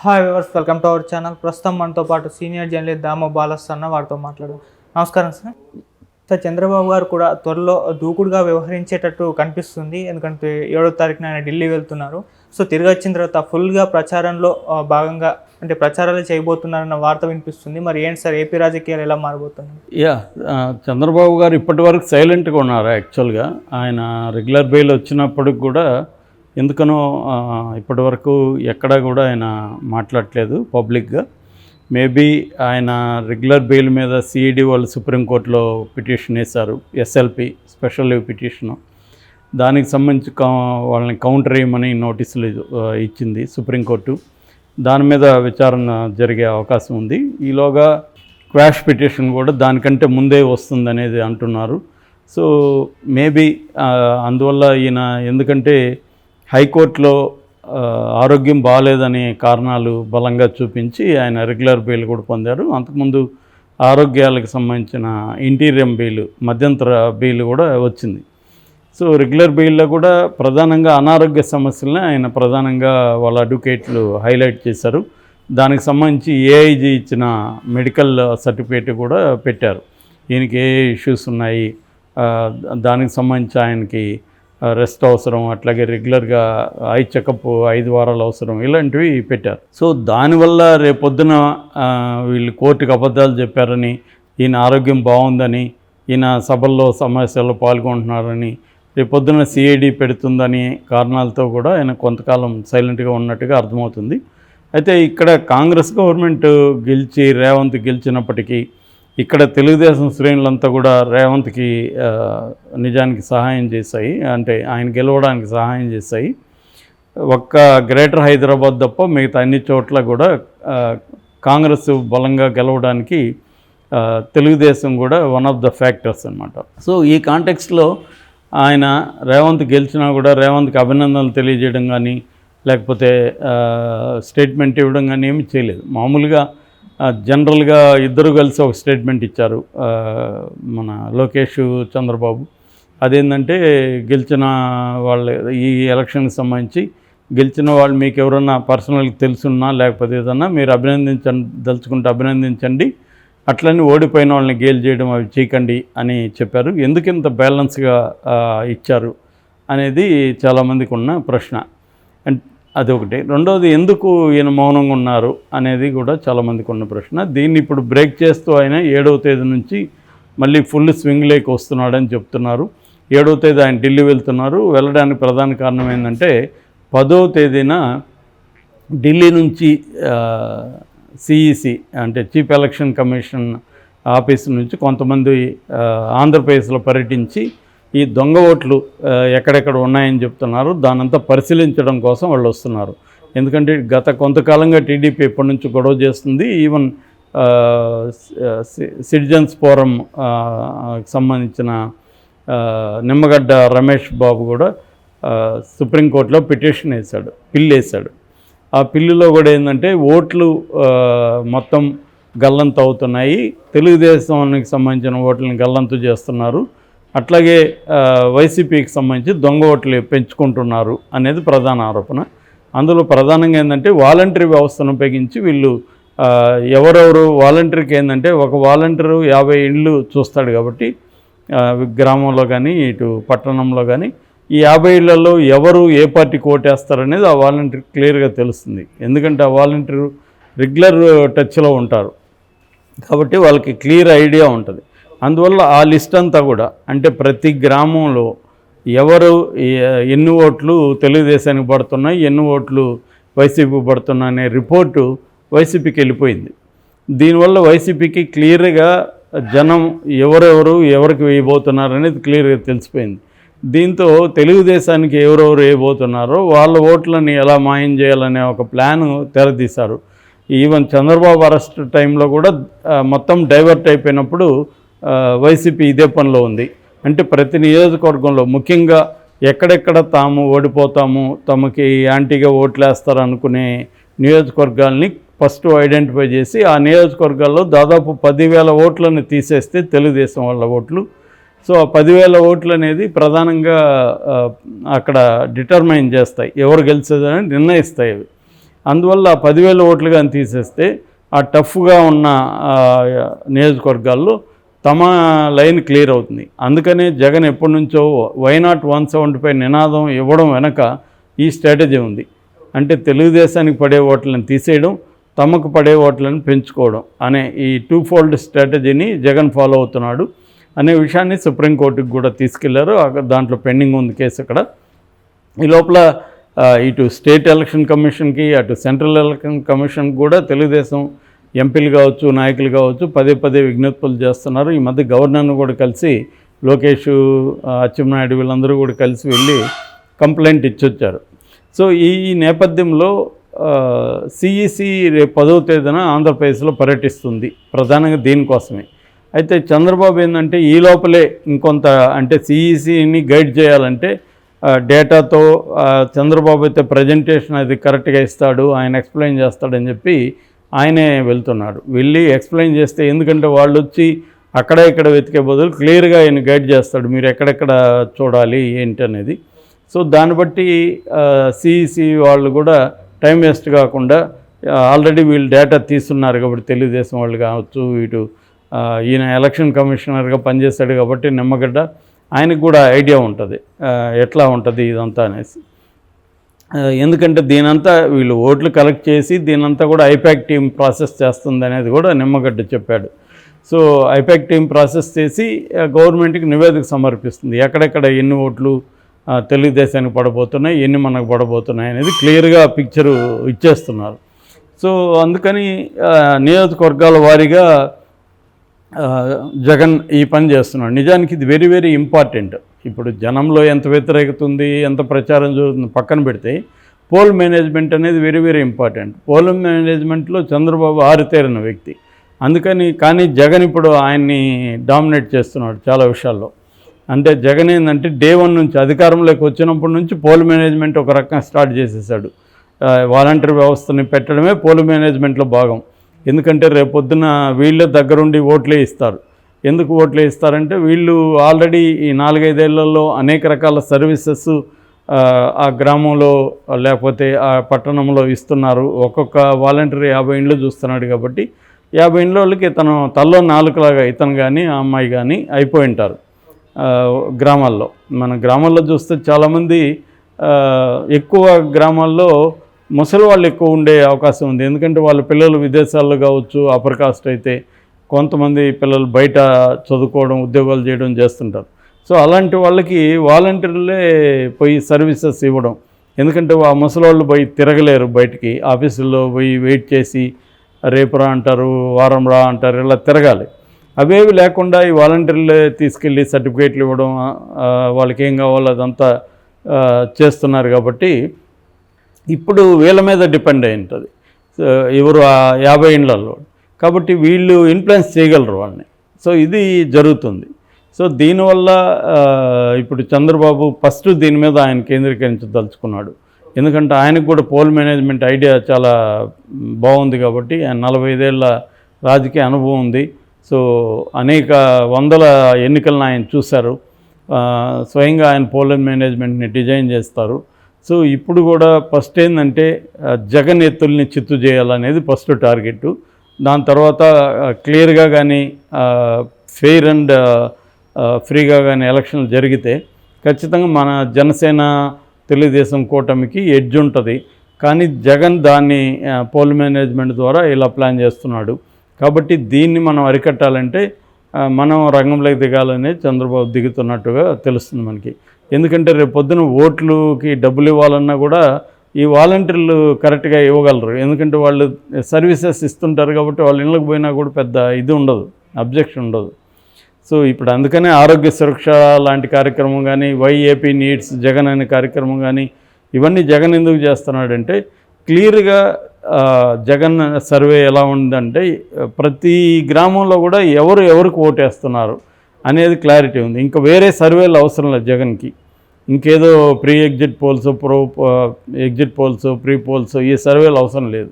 Hi viewers, welcome to our channel. ప్రస్తుతం మనతో పాటు సీనియర్ జర్నలిస్ట్ దామో బాలస్వామి వారితో మాట్లాడు. నమస్కారం సార్. సార్, చంద్రబాబు గారు కూడా త్వరలో దూకుడుగా వ్యవహరించేటట్టు కనిపిస్తుంది. ఎందుకంటే 7వ తారీఖున ఆయన ఢిల్లీ వెళ్తున్నారు. సో తిరిగి వచ్చిన తర్వాత ఫుల్గా ప్రచారంలో భాగంగా అంటే ప్రచారాలు చేయబోతున్నారన్న వార్త వినిపిస్తుంది. మరి ఏంటి సార్, ఏపీ రాజకీయాలు ఎలా మారబోతున్నాయి? చంద్రబాబు గారు ఇప్పటి వరకు సైలెంట్గా ఉన్నారు. యాక్చువల్గా ఆయన రెగ్యులర్ బెయిల్ వచ్చినప్పటికి కూడా ఎందుకనో ఇప్పటి వరకు ఎక్కడా కూడా ఆయన మాట్లాడట్లేదు పబ్లిక్గా. మేబీ ఆయన రెగ్యులర్ బెయిల్ మీద సిఈడి వాళ్ళు సుప్రీంకోర్టులో పిటిషన్ వేశారు, ఎస్ఎల్పి స్పెషల్ లీవ్ పిటిషను. దానికి సంబంధించి వాళ్ళని కౌంటర్ చేయమని నోటీసులు ఇచ్చింది సుప్రీంకోర్టు. దాని మీద విచారణ జరిగే అవకాశం ఉంది. ఈలోగా క్వాష్ పిటిషన్ కూడా దానికంటే ముందే వస్తుందనేది అంటున్నారు. సో మేబీ అందువల్ల ఈయన ఎందుకంటే హైకోర్టులో ఆరోగ్యం బాగాలేదనే కారణాలు బలంగా చూపించి ఆయన రెగ్యులర్ బెయిల్ కూడా పొందారు. అంతకుముందు ఆరోగ్యాలకు సంబంధించిన ఇంటీరియం బెయిల్, మధ్యంతర బెయిల్ కూడా వచ్చింది. సో రెగ్యులర్ బెయిల్లో కూడా ప్రధానంగా అనారోగ్య సమస్యలని ఆయన ప్రధానంగా వాళ్ళ అడ్వకేట్లు హైలైట్ చేశారు. దానికి సంబంధించి ఏఐజీ ఇచ్చిన మెడికల్ సర్టిఫికేట్ కూడా పెట్టారు. ఈయనకి ఏ ఇష్యూస్ ఉన్నాయి, దానికి సంబంధించి ఆయనకి రెస్ట్ అవసరం, అట్లాగే రెగ్యులర్గా ఐ చెకప్ 5 వారాలు అవసరం, ఇలాంటివి పెట్టారు. సో దానివల్ల రేపొద్దున వీళ్ళు కోర్టుకు అబద్ధాలు చెప్పారని, ఈయన ఆరోగ్యం బాగుందని, ఈయన సభల్లో సమావేశాల్లో పాల్గొంటున్నారని, రేపొద్దున సిఐడి పెడుతుందని కారణాలతో కూడా ఆయన కొంతకాలం సైలెంట్గా ఉన్నట్టుగా అర్థమవుతుంది. అయితే ఇక్కడ కాంగ్రెస్ గవర్నమెంట్ రేవంత్ గెలిచినప్పటికీ ఇక్కడ తెలుగుదేశం శ్రేణులంతా కూడా రేవంత్కి నిజానికి సహాయం చేశాయి, అంటే ఆయన గెలవడానికి సహాయం చేశాయి. ఒక్క గ్రేటర్ హైదరాబాద్ తప్ప మిగతా అన్ని చోట్ల కూడా కాంగ్రెస్ బలంగా గెలవడానికి తెలుగుదేశం కూడా వన్ ఆఫ్ ద ఫ్యాక్టర్స్ అన్నమాట. సో ఈ కాంటెక్స్ట్లో ఆయన రేవంత్ గెలిచినా కూడా రేవంత్కి అభినందనలు తెలియజేయడం కానీ లేకపోతే స్టేట్మెంట్ ఇవ్వడం కానీ ఏమీ చేయలేదు. మామూలుగా జనరల్గా ఇద్దరు కలిసి ఒక స్టేట్మెంట్ ఇచ్చారు, మన లోకేష్ చంద్రబాబు. అదేంటంటే గెలిచిన వాళ్ళు ఈ ఎలక్షన్కి సంబంధించి గెలిచిన వాళ్ళు మీకు ఎవరన్నా పర్సనల్గా తెలుసున్నా లేకపోతే ఏదన్నా మీరు దలుచుకుంటే అభినందించండి, అట్లని ఓడిపోయిన వాళ్ళని గేల్ చేయడం అవి చేయకండి అని చెప్పారు. ఎందుకు ఇంత బ్యాలెన్స్గా ఇచ్చారు అనేది చాలామందికి ఉన్న ప్రశ్న. అది ఒకటి. రెండవది, ఎందుకు ఈయన మౌనంగా ఉన్నారు అనేది కూడా చాలామందికి ఉన్న ప్రశ్న. దీన్ని ఇప్పుడు బ్రేక్ చేస్తూ ఆయన 7వ తేదీ నుంచి మళ్ళీ ఫుల్ స్వింగ్లోకి వస్తున్నాడని చెప్తున్నారు. 7వ తేదీ ఆయన ఢిల్లీ వెళ్తున్నారు. వెళ్ళడానికి ప్రధాన కారణం ఏంటంటే 10వ తేదీన ఢిల్లీ నుంచి సిఈసి అంటే చీఫ్ ఎలక్షన్ కమిషన్ ఆఫీస్ నుంచి కొంతమంది ఆంధ్రప్రదేశ్లో పర్యటించి ఈ దొంగ ఓట్లు ఎక్కడెక్కడ ఉన్నాయని చెప్తున్నారు, దానంతా పరిశీలించడం కోసం వాళ్ళు వస్తున్నారు. ఎందుకంటే గత కొంతకాలంగా టీడీపీ ఎప్పటి నుంచి గొడవ చేస్తుంది. ఈవెన్ సిటిజన్స్ ఫోరం సంబంధించిన నిమ్మగడ్డ రమేష్ బాబు కూడా సుప్రీంకోర్టులో పిటిషన్ వేశాడు, పిల్లు వేశాడు. ఆ పిల్లులో కూడా ఏంటంటే ఓట్లు మొత్తం గల్లంతు అవుతున్నాయి, తెలుగుదేశానికి సంబంధించిన ఓట్లను గల్లంతు చేస్తున్నారు, అట్లాగే వైసీపీకి సంబంధించి దొంగ ఓట్లు పెంచుకుంటున్నారు అనేది ప్రధాన ఆరోపణ. అందులో ప్రధానంగా ఏంటంటే వాలంటరీ వ్యవస్థను ఉపయోగించి వీళ్ళు ఎవరెవరు వాలంటరీకి ఏంటంటే ఒక వాలంటీరు 50 ఇండ్లు చూస్తాడు కాబట్టి గ్రామంలో కానీ ఇటు పట్టణంలో కానీ ఈ 50 ఇళ్లలో ఎవరు ఏ పార్టీకి ఓటేస్తారనేది ఆ వాలంటీర్ క్లియర్గా తెలుస్తుంది. ఎందుకంటే ఆ వాలంటీరు రెగ్యులర్ టచ్లో ఉంటారు కాబట్టి వాళ్ళకి క్లియర్ ఐడియా ఉంటుంది. అందువల్ల ఆ లిస్ట్ అంతా కూడా అంటే ప్రతి గ్రామంలో ఎవరు ఎన్ని ఓట్లు తెలుగుదేశానికి పడుతున్నాయి, ఎన్ని ఓట్లు వైసీపీకి పడుతున్నాయి అనే రిపోర్టు వైసీపీకి వెళ్ళిపోయింది. దీనివల్ల వైసీపీకి క్లియర్గా జనం ఎవరికి వేయబోతున్నారు అనేది క్లియర్గా తెలిసిపోయింది. దీంతో తెలుగుదేశానికి ఎవరెవరు వేయబోతున్నారో వాళ్ళ ఓట్లని ఎలా మాయం చేయాలనే ఒక ప్లాను తెరదీశారు. ఈవెన్ చంద్రబాబు అరెస్ట్ టైంలో కూడా మొత్తం డైవర్ట్ అయిపోయినప్పుడు వైసీపీ ఇదే పనిలో ఉంది. అంటే ప్రతి నియోజకవర్గంలో ముఖ్యంగా ఎక్కడెక్కడ తాము ఓడిపోతాము, తమకి యాంటీగా ఓట్లేస్తారు అనుకునే నియోజకవర్గాల్ని ఫస్ట్ ఐడెంటిఫై చేసి ఆ నియోజకవర్గాల్లో దాదాపు 10,000 ఓట్లను తీసేస్తే తెలుగుదేశం వాళ్ళ ఓట్లు. సో ఆ 10,000 ఓట్లు అనేది ప్రధానంగా అక్కడ డిటర్మైన్ చేస్తాయి, ఎవరు గెలిచేదని నిర్ణయిస్తాయి అవి. అందువల్ల 10,000 ఓట్లు కానీ తీసేస్తే ఆ టఫ్గా ఉన్న నియోజకవర్గాల్లో తమ లైన్ క్లియర్ అవుతుంది. అందుకనే జగన్ ఎప్పటి నుంచో వై నాట్ 175 నినాదం ఇవ్వడం వెనక ఈ స్ట్రాటజీ ఉంది. అంటే తెలుగుదేశానికి పడే ఓట్లను తీసేయడం, తమకు పడే ఓట్లను పెంచుకోవడం అనే ఈ 2-fold స్ట్రాటజీని జగన్ ఫాలో అవుతున్నాడు అనే విషయాన్ని సుప్రీంకోర్టుకు కూడా తీసుకెళ్లారు. దాంట్లో పెండింగ్ ఉంది కేసు అక్కడ. ఈ లోపల ఇటు స్టేట్ ఎలక్షన్ కమిషన్కి అటు సెంట్రల్ ఎలక్షన్ కమిషన్కి కూడా తెలుగుదేశం ఎంపీలు కావచ్చు, నాయకులు కావచ్చు పదే విజ్ఞప్తులు చేస్తున్నారు. ఈ మధ్య గవర్నర్ను కూడా కలిసి లోకేష్, అచ్చెన్నాయుడు వీళ్ళందరూ కూడా కలిసి వెళ్ళి కంప్లైంట్ ఇచ్చొచ్చారు. సో ఈ నేపథ్యంలో సిఈసి రేపు 10వ తేదీన ఆంధ్రప్రదేశ్లో పర్యటిస్తుంది, ప్రధానంగా దీనికోసమే. అయితే చంద్రబాబు ఏంటంటే ఈ లోపలే ఇంకొంత అంటే సిఈసిని గైడ్ చేయాలంటే డేటాతో చంద్రబాబు అయితే ప్రజెంటేషన్ అది కరెక్ట్గా ఇస్తాడు, ఆయన ఎక్స్ప్లెయిన్ చేస్తాడని చెప్పి ఆయనే వెళ్తున్నాడు. వెళ్ళి ఎక్స్ప్లెయిన్ చేస్తే, ఎందుకంటే వాళ్ళు వచ్చి అక్కడ ఇక్కడ వెతికే బదులు క్లియర్గా ఆయన గైడ్ చేస్తాడు, మీరు ఎక్కడెక్కడ చూడాలి ఏంటి అనేది. సో దాన్ని బట్టి సిఈసి వాళ్ళు కూడా టైం వేస్ట్ కాకుండా ఆల్రెడీ వీళ్ళు డేటా తీస్తున్నారు కాబట్టి తెలుగుదేశం వాళ్ళు కావచ్చు, ఇటు ఈయన ఎలక్షన్ కమిషనర్గా పనిచేస్తాడు కాబట్టి నిమ్మగడ్డ ఆయనకు కూడా ఐడియా ఉంటుంది ఎట్లా ఉంటుంది ఇదంతా అనేసి. ఎందుకంటే దీనంతా వీళ్ళు ఓట్లు కలెక్ట్ చేసి దీనంతా కూడా ఐపాక్ టీం ప్రాసెస్ చేస్తుంది అనేది కూడా నిమ్మగడ్డ చెప్పాడు. సో ఐపాక్ టీం ప్రాసెస్ చేసి గవర్నమెంట్కి నివేదిక సమర్పిస్తుంది, ఎక్కడెక్కడ ఎన్ని ఓట్లు తెలుగుదేశానికి పడబోతున్నాయి, ఎన్ని మనకు పడబోతున్నాయి అనేది క్లియర్గా పిక్చరు ఇచ్చేస్తున్నారు. సో అందుకని నియోజకవర్గాల వారీగా జగన్ ఈ పని చేస్తున్నాడు. నిజానికి ఇది వెరీ ఇంపార్టెంట్. ఇప్పుడు జనంలో ఎంత వ్యతిరేకత ఉంది, ఎంత ప్రచారం జరుగుతుంది పక్కన పెడితే పోల్ మేనేజ్మెంట్ అనేది వెరీ ఇంపార్టెంట్. పోల్ మేనేజ్మెంట్లో చంద్రబాబు ఆరితేరిన వ్యక్తి. కానీ జగన్ ఇప్పుడు ఆయన్ని డామినేట్ చేస్తున్నాడు చాలా విషయాల్లో. అంటే జగన్ ఏంటంటే డే 1 నుంచి అధికారంలోకి వచ్చినప్పటి నుంచి పోల్ మేనేజ్మెంట్ ఒక రకంగా స్టార్ట్ చేసేసాడు. వాలంటీర్ వ్యవస్థని పెట్టడమే పోల్ మేనేజ్మెంట్లో భాగం. ఎందుకంటే రేపొద్దున వీళ్ళ దగ్గరుండి ఓట్లే ఇస్తారు. ఎందుకు ఓట్లే ఇస్తారంటే వీళ్ళు ఆల్రెడీ ఈ 4-5 ఏళ్లలో అనేక రకాల సర్వీసెస్ ఆ గ్రామంలో లేకపోతే ఆ పట్టణంలో ఇస్తున్నారు. ఒక్కొక్క వాలంటీర్ 50 ఇండ్లు చూస్తున్నాడు కాబట్టి 50 ఇండ్ల వాళ్ళకి ఇతను తల్లో నాలుకలాగా ఇతను కానీ ఆ అమ్మాయి కానీ అయిపోయి ఉంటారు గ్రామాల్లో. మన గ్రామాల్లో చూస్తే చాలామంది ఎక్కువ గ్రామాల్లో ముసలి వాళ్ళు ఎక్కువ ఉండే అవకాశం ఉంది. ఎందుకంటే వాళ్ళ పిల్లలు విదేశాల్లో కావచ్చు, అప్పర్ కాస్ట్ అయితే కొంతమంది పిల్లలు బయట చదువుకోవడం, ఉద్యోగాలు చేయడం చేస్తుంటారు. సో అలాంటి వాళ్ళకి వాలంటీర్లే పోయి సర్వీసెస్ ఇవ్వడం. ఎందుకంటే ఆ ముసలి వాళ్ళు పోయి తిరగలేరు, బయటికి ఆఫీసుల్లో పోయి వెయిట్ చేసి రేపు రా అంటారు, వారం రా అంటారు, ఇలా తిరగాలి. అవేవి లేకుండా ఈ వాలంటీర్లే తీసుకెళ్ళి సర్టిఫికేట్లు ఇవ్వడం, వాళ్ళకి ఏం కావాలో అదంతా చేస్తున్నారు. కాబట్టి ఇప్పుడు వీళ్ళ మీద డిపెండ్ అయి ఉంటుంది ఎవరు 50 ఇండ్లలో. కాబట్టి వీళ్ళు ఇన్ఫ్లుయెన్స్ చేయగలరు వాళ్ళని. సో ఇది జరుగుతుంది. సో దీనివల్ల ఇప్పుడు చంద్రబాబు ఫస్ట్ దీని మీద ఆయన కేంద్రీకరించదలుచుకున్నాడు. ఎందుకంటే ఆయనకు కూడా పోల్ మేనేజ్మెంట్ ఐడియా చాలా బాగుంది కాబట్టి, ఆయన 45 ఏళ్ళ రాజకీయ అనుభవం ఉంది. సో అనేక వందల ఎన్నికలను ఆయన చూశారు. స్వయంగా ఆయన పోల్ మేనేజ్మెంట్ని డిజైన్ చేస్తారు. సో ఇప్పుడు కూడా ఫస్ట్ ఏంటంటే జగన్ ఎత్తుల్ని చిత్తు చేయాలనేది ఫస్ట్ టార్గెట్. దాని తర్వాత క్లియర్గా కానీ ఫెయిర్ అండ్ ఫ్రీగా కానీ ఎలక్షన్లు జరిగితే ఖచ్చితంగా మన జనసేన తెలుగుదేశం కూటమికి ఎడ్జ్ ఉంటుంది. కానీ జగన్ దాన్ని పోల్ మేనేజ్మెంట్ ద్వారా ఇలా ప్లాన్ చేస్తున్నాడు. కాబట్టి దీన్ని మనం అరికట్టాలంటే మనం రంగంలోకి దిగాలనే చంద్రబాబు దిగుతున్నట్టుగా తెలుస్తుంది మనకి. ఎందుకంటే రేపు పొద్దున ఓట్లుకి డబ్బులు ఇవ్వాలన్నా కూడా ఈ వాలంటీర్లు కరెక్ట్గా ఇవ్వగలరు. ఎందుకంటే వాళ్ళు సర్వీసెస్ ఇస్తుంటారు కాబట్టి వాళ్ళ ఇళ్ళకి పోయినా కూడా పెద్ద ఇది ఉండదు, అబ్జెక్షన్ ఉండదు. సో ఇప్పుడు అందుకనే ఆరోగ్య సురక్ష లాంటి కార్యక్రమం కానీ, వైఏపీ నీడ్స్ జగన్ అనే కార్యక్రమం కానీ, ఇవన్నీ జగన్ ఎందుకు చేస్తున్నాడంటే క్లియర్గా జగన్ సర్వే ఎలా ఉందంటే ప్రతి గ్రామంలో కూడా ఎవరికి ఓటేస్తున్నారు అనేది క్లారిటీ ఉంది. ఇంకా వేరే సర్వేలు అవసరం లేదు జగన్కి. ఇంకేదో pre exit polls, exit polls, pre poles ఈ సర్వేలు అవసరం లేదు.